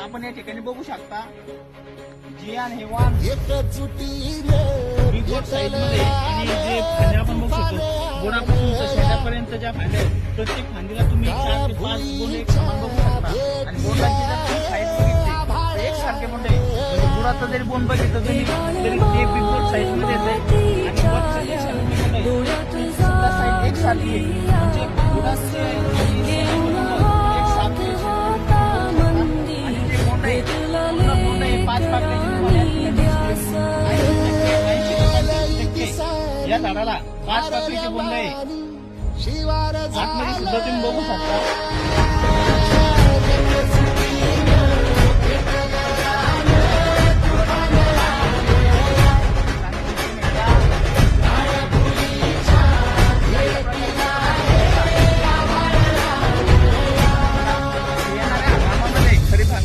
आपण या ठिकाणी बघू शकता जियान हे वाण बिगोट साईज मध्ये आणि जे फांद्या आपण बघू शकतो गोडापासून तर शेंड्यापर्यंत ज्या फांद्या आहेत प्रत्येक फांदीला तुम्ही 4 ते 5 बोंड एक समान बघू शकता आणि बोंडाची जर तुम्ही साईज बघितली तर एकसारखे बोंड आहे म्हणजे गुळाचा जरी बोंड बघितलं तरी ते बिगोट साईज मध्ये येते आणि वरचं जे शेंडे बोंड आहे ती सुद्धा साईज एकसारखी आहे म्हणजे गुळाचे एकसारखे आणि जे बोंड आहे पूर्ण बोंड आहे 5 पाकळ्याची या झाडाला 5 पाकळीचे बोंड आहे आतमध्ये सुद्धा तुम्ही बघू शकता